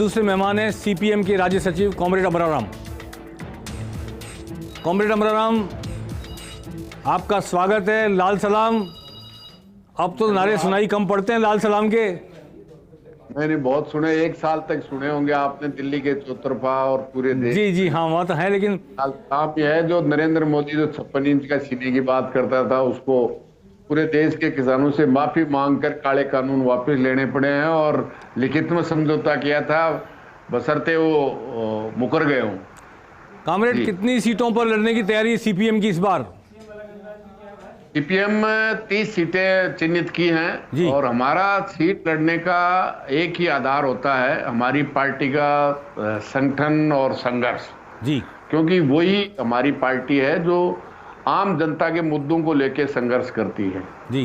दूसरे मेहमान हैं सीपीएम के राज्य सचिव कॉमरेड अमराराम। कॉमरेड अमराराम, आपका स्वागत है। लाल सलाम। अब तो नारे सुनाई कम पड़ते हैं लाल सलाम के। मैंने बहुत सुने, 1 साल तक सुने होंगे आपने दिल्ली के चौतरफा और पूरे देश। जी जी हाँ, वहाँ तो है, लेकिन लाल सलाम ये है जो नरेंद्र मोदी जो 56 इंच का सीने की बात करता था, उसको पूरे देश के किसानों से माफी मांगकर काले कानून वापस लेने पड़े हैं और लिखित में समझौता किया था, बशर्ते वो मुकर गए हों। कॉमरेड, कितनी सीटों पर लड़ने की तैयारी है सीपीएम की इस बार? सीपीएम 30 सीटें चिन्हित की हैं और हमारा सीट लड़ने का एक ही आधार होता है, हमारी पार्टी का संगठन और संघर्ष जी, क्योंकि वही हमारी पार्टी है जो आम जनता के मुद्दों को लेकर संघर्ष करती है जी।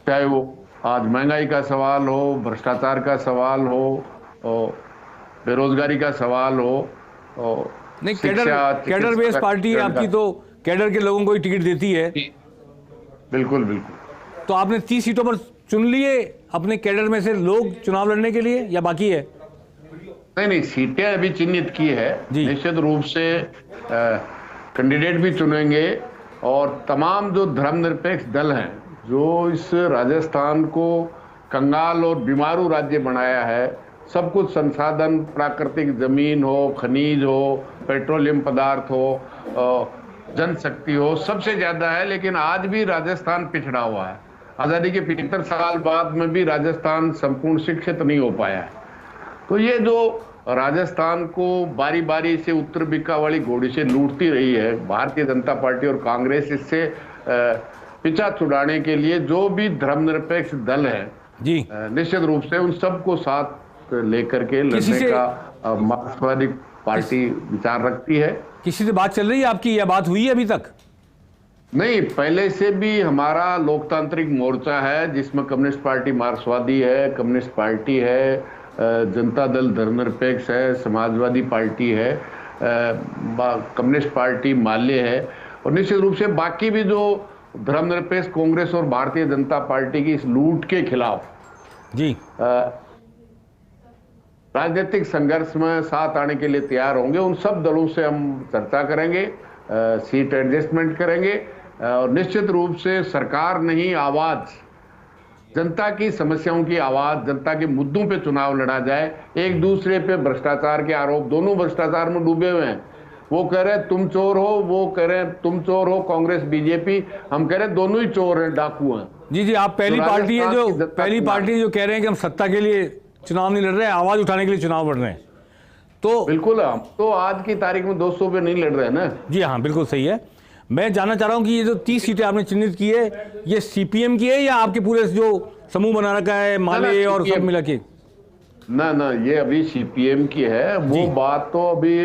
चाहे वो आज महंगाई का सवाल हो, भ्रष्टाचार का सवाल हो, बेरोजगारी का सवाल हो। नहीं, कैडर बेस्ड पार्टी है आपकी, तो कैडर के लोगों को ही टिकट देती है। बिल्कुल बिल्कुल। तो आपने 30 सीटों पर चुन लिए अपने कैडर में से लोग चुनाव लड़ने के लिए, या बाकी है? नहीं, सीटें अभी चिन्हित की है। निश्चित रूप से कैंडिडेट भी चुनेंगे और तमाम जो धर्मनिरपेक्ष दल हैं जो इस राजस्थान को कंगाल और बीमारू राज्य बनाया है, सब कुछ संसाधन, प्राकृतिक जमीन हो, खनिज हो, पेट्रोलियम पदार्थ हो, जनशक्ति हो, सबसे ज्यादा है, लेकिन आज भी राजस्थान पिछड़ा हुआ है। आजादी के 75 साल बाद में भी राजस्थान संपूर्ण शिक्षित नहीं हो पाया है। तो ये जो राजस्थान को बारी बारी से उत्तर बिक्का वाली घोड़ी से लूटती रही है भारतीय जनता पार्टी और कांग्रेस, इससे पीछा छुड़ाने के लिए जो भी धर्मनिरपेक्ष दल है जी, निश्चित रूप से उन सबको साथ लेकर के लड़ने का मार्क्सवादी पार्टी विचार रखती है। किसी से बात चल रही है आपकी, या बात हुई है अभी तक? नहीं, पहले से भी हमारा लोकतांत्रिक मोर्चा है जिसमें कम्युनिस्ट पार्टी मार्क्सवादी है, कम्युनिस्ट पार्टी है, जनता दल धर्मनिरपेक्ष है, समाजवादी पार्टी है, कम्युनिस्ट पार्टी माल्य है, और निश्चित रूप से बाकी भी जो धर्मनिरपेक्ष कांग्रेस और भारतीय जनता पार्टी की इस लूट के खिलाफ जी राजनीतिक संघर्ष में साथ आने के लिए तैयार होंगे। उन सब दलों से हम चर्चा करेंगे, सीट एडजस्टमेंट करेंगे और निश्चित रूप से सरकार नहीं, आवाज, जनता की समस्याओं की आवाज, जनता के मुद्दों पे चुनाव लड़ा जाए। एक दूसरे पे भ्रष्टाचार के आरोप, दोनों भ्रष्टाचार में डूबे हुए हैं। वो कह रहे तुम चोर हो, वो कह रहे तुम चोर हो, कांग्रेस बीजेपी, हम कह रहे दोनों ही चोर हैं, डाकू हैं। जी जी, आप पहली पार्टी है जो कह रहे हैं कि हम सत्ता के लिए चुनाव नहीं लड़ रहे हैं, आवाज उठाने के लिए चुनाव लड़ रहे हैं। तो बिल्कुल, हम तो आज की तारीख में 200 पे नहीं लड़ रहे हैं ना। जी हाँ, बिल्कुल सही है। मैं जानना चाह रहा हूं कि ये जो 30 सीटें आपने चिन्हित की है, ये सीपीएम की है या आपके पूरे जो समूह बना रखा है माले और सब मिला के? ना, ये अभी सीपीएम की है। वो बात तो अभी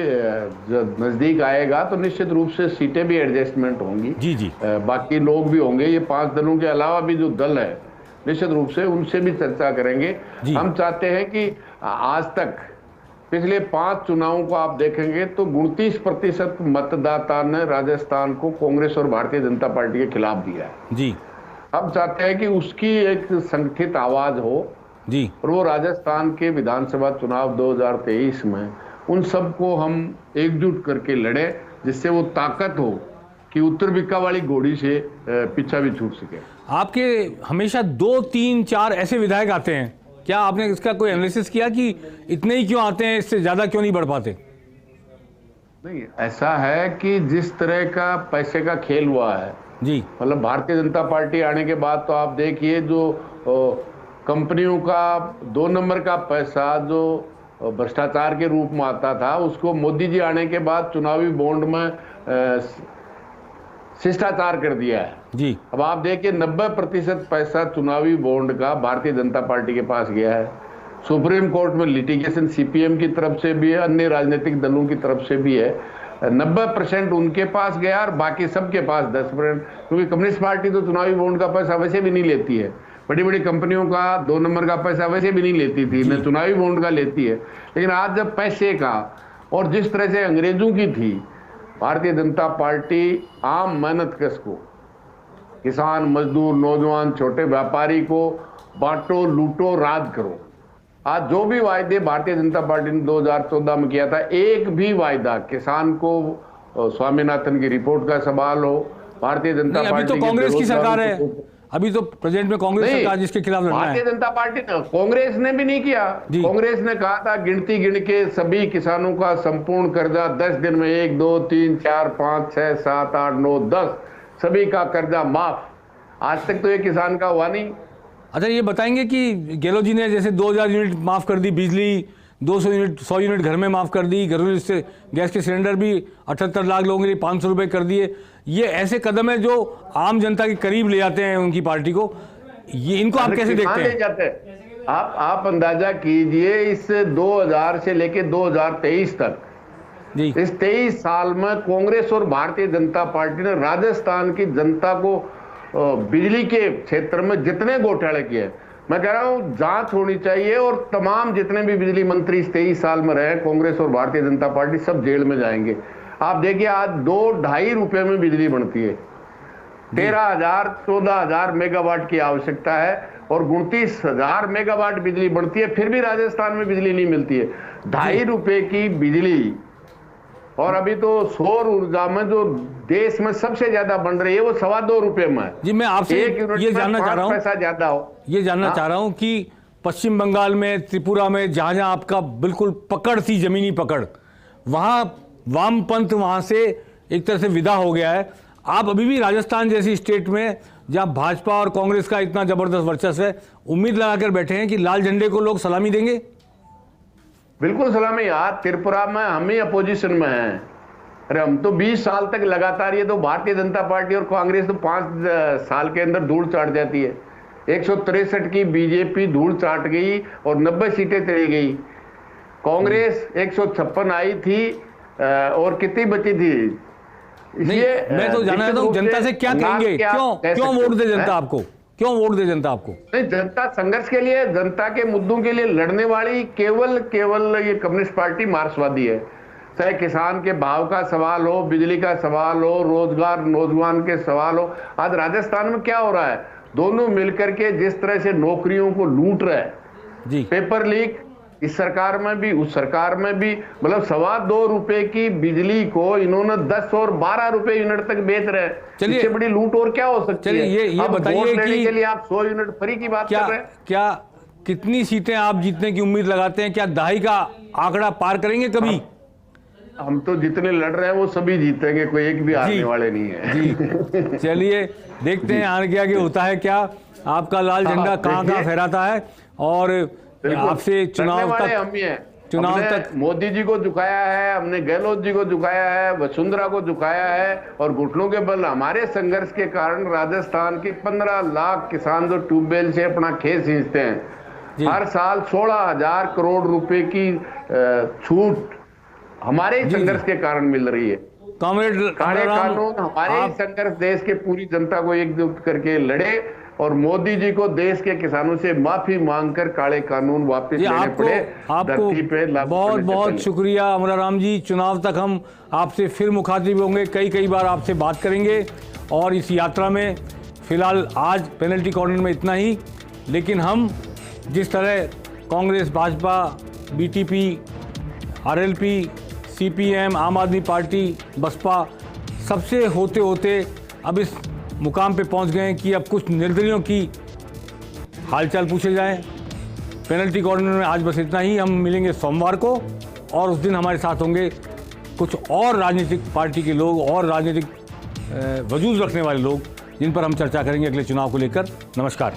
नजदीक आएगा तो निश्चित रूप से सीटें भी एडजस्टमेंट होंगी। जी, बाकी लोग भी होंगे। ये 5 दलों के अलावा भी जो दल है निश्चित रूप से उनसे भी चर्चा करेंगे। हम चाहते हैं कि आज तक पिछले 5 चुनावों को आप देखेंगे तो 29% मतदाता ने राजस्थान को कांग्रेस और भारतीय जनता पार्टी के खिलाफ दिया है। जी, हम चाहते हैं कि उसकी एक संगठित आवाज हो जी, और वो राजस्थान के विधानसभा चुनाव 2023 में उन सबको हम एकजुट करके लड़े, जिससे वो ताकत हो कि उत्तर बिक्का वाली घोड़ी से पीछा भी छूट सके। आपके हमेशा 2, 3, 4 ऐसे विधायक आते हैं, क्या आपने इसका कोई एनालिसिस किया कि इतने ही क्यों आते हैं, इससे ज्यादा क्यों नहीं बढ़ पाते? नहीं, ऐसा है कि जिस तरह का पैसे का खेल हुआ है जी, मतलब भारतीय जनता पार्टी आने के बाद तो आप देखिए जो कंपनियों का 2 नंबर का पैसा जो भ्रष्टाचार के रूप में आता था, उसको मोदी जी आने के बाद चुनावी बॉन्ड में शिष्टाचार कर दिया है जी। अब आप देखिए 90% पैसा चुनावी बॉन्ड का भारतीय जनता पार्टी के पास गया है। सुप्रीम कोर्ट में लिटिगेशन सीपीएम की तरफ से भी है, अन्य राजनीतिक दलों की तरफ से भी है। 90% उनके पास गया और बाकी सबके पास 10%, क्योंकि कम्युनिस्ट पार्टी तो चुनावी बॉन्ड का पैसा वैसे भी नहीं लेती है। बड़ी बड़ी कंपनियों का 2 नंबर का पैसा वैसे भी नहीं लेती थी, न चुनावी बॉन्ड का लेती है। लेकिन आज जब पैसे का और जिस तरह से अंग्रेजों की थी, भारतीय जनता पार्टी आम मेहनतकश को, किसान, मजदूर, नौजवान, छोटे व्यापारी को बांटो, लूटो, राज करो। आज जो भी वायदे भारतीय जनता पार्टी ने 2014 में किया था, एक भी वायदा किसान को, स्वामीनाथन की रिपोर्ट का सवाल हो, भारतीय जनता पार्टी, अभी तो कांग्रेस की सरकार है, अभी तो प्रेजेंट में कांग्रेस सरकार जिसके खिलाफ लड़ना है। भारतीय जनता पार्टी ने, कांग्रेस ने भी नहीं किया। कांग्रेस ने कहा था गिनती गिन के सभी किसानों का संपूर्ण कर्जा 10 दिन में 1 2 3 4 5 6 7 8 9 10 सभी का कर्जा माफ। आज तक तो ये किसान का हुआ नहीं। अच्छा, ये बताएंगे कि गहलोत जी ने जैसे 2000 यूनिट माफ कर दी बिजली, 200 यूनिट 100 यूनिट घर में माफ कर दी, घरेलू से गैस के सिलेंडर भी 78 लाख लोगों के लिए 500 रुपये कर दिए। ये ऐसे कदम है जो आम जनता के करीब ले जाते हैं उनकी पार्टी को। ये इनको आप कैसे देखते हैं? जाते हैं? आप अंदाजा कीजिए, इस 2000 से लेके 2023 तक जी, इस 23 साल में कांग्रेस और भारतीय जनता पार्टी ने राजस्थान की जनता को बिजली के क्षेत्र में जितने घोटाले किए, मैं कह रहा हूं जांच होनी चाहिए, और तमाम जितने भी बिजली मंत्री इस 23 साल में रहे कांग्रेस और भारतीय जनता पार्टी, सब जेल में जाएंगे। आप देखिए, आज 2-2.5 रुपए में बिजली बनती है। 13,000-14,000 मेगावाट की आवश्यकता है और 29,000 मेगावाट बिजली बनती है, फिर भी राजस्थान में बिजली नहीं मिलती है। 2.5 रुपए की बिजली, और अभी तो सौर ऊर्जा में जो देश में सबसे ज्यादा बन रही है वो 2.25 रुपए में है। जी, मैं आपसे ये जानना चाह रहा हूँ, पैसा ज्यादा हो, ये जानना चाह रहा हूँ कि पश्चिम बंगाल में, त्रिपुरा में, जहां जहां आपका बिल्कुल पकड़ थी, जमीनी पकड़, वहां वामपंथ वहां से एक तरह से विदा हो गया है। आप अभी भी राजस्थान जैसी स्टेट में जहां भाजपा और कांग्रेस का इतना जबरदस्त वर्चस्व है, उम्मीद लगाकर बैठे हैं कि लाल झंडे को लोग सलामी देंगे? बिल्कुल सलामी। आज त्रिपुरा में हम ही अपोजिशन में हैं। अरे हम तो 20 साल तक लगातार, ये तो भारतीय जनता पार्टी और कांग्रेस तो 5 साल के अंदर धूल चाट जाती है। 163 की बीजेपी धूल चाट गई और 90 सीटें चली गई। कांग्रेस 156 आई थी और कितनी बची थी? नहीं, मैं तो जानना चाहता हूं जनता से क्या कहेंगे, क्यों वोट दे जनता आपको, क्यों वोट दे जनता आपको? नहीं, जनता संघर्ष के लिए, जनता के मुद्दों के लिए लड़ने वाली केवल ये कम्युनिस्ट पार्टी मार्क्सवादी है। चाहे किसान के भाव का सवाल हो, बिजली का सवाल हो, रोजगार, नौजवान के सवाल हो। आज राजस्थान में क्या हो रहा है? दोनों मिलकर के जिस तरह से नौकरियों को लूट रहे हैं जी, पेपर लीक इस सरकार में भी, उस सरकार में भी, मतलब 2.25 रुपए की बिजली को इन्होंने 10 और 12 रुपए यूनिट तक बेच रहे हैं। चलिए, इससे बड़ी लूट और क्या हो सकती है? ये बताइए कि के लिए आप 100 यूनिट फ्री की बात कर रहे हैं। क्या कितनी सीटें आप जीतने की उम्मीद लगाते हैं? क्या 2.5 का आंकड़ा पार करेंगे कभी? हम तो जितने लड़ रहे हैं वो सभी जीतेंगे, कोई एक भी हारने वाले नहीं है जी। चलिए देखते हैं आगे आगे होता है क्या, आपका लाल झंडा कहाँ फहराता है। और आपसे चुनाव तक मोदी जी को झुकाया है, हमने गहलोत जी को झुकाया है, वसुंधरा को झुकाया है, और घुटनों के बल हमारे संघर्ष के कारण राजस्थान के 15 लाख किसान जो ट्यूबवेल से अपना खेत सींचते हैं, हर साल 16,000 करोड़ रुपए की छूट हमारे संघर्ष के कारण मिल रही है। काले कानून हमारे संघर्ष देश के पूरी जनता को एकजुट करके लड़े, और मोदी जी को देश के किसानों से माफी मांगकर काले कानून वापस लेने पड़े। आपको बहुत बहुत शुक्रिया अमराराम जी। चुनाव तक हम आपसे फिर मुखातिब होंगे, कई बार आपसे बात करेंगे। और इस यात्रा में फिलहाल आज पेनल्टी कॉर्नर में इतना ही, लेकिन हम जिस तरह Congress, Bhajpa, BTP, RLP, CPM, आम आदमी पार्टी, बसपा, सबसे होते होते अब इस मुकाम पे पहुंच गए हैं कि अब कुछ निर्दलियों की हालचाल पूछे जाएं। पेनल्टी कॉर्नर में आज बस इतना ही। हम मिलेंगे सोमवार को, और उस दिन हमारे साथ होंगे कुछ और राजनीतिक पार्टी के लोग और राजनीतिक वजूद रखने वाले लोग, जिन पर हम चर्चा करेंगे अगले चुनाव को लेकर। नमस्कार।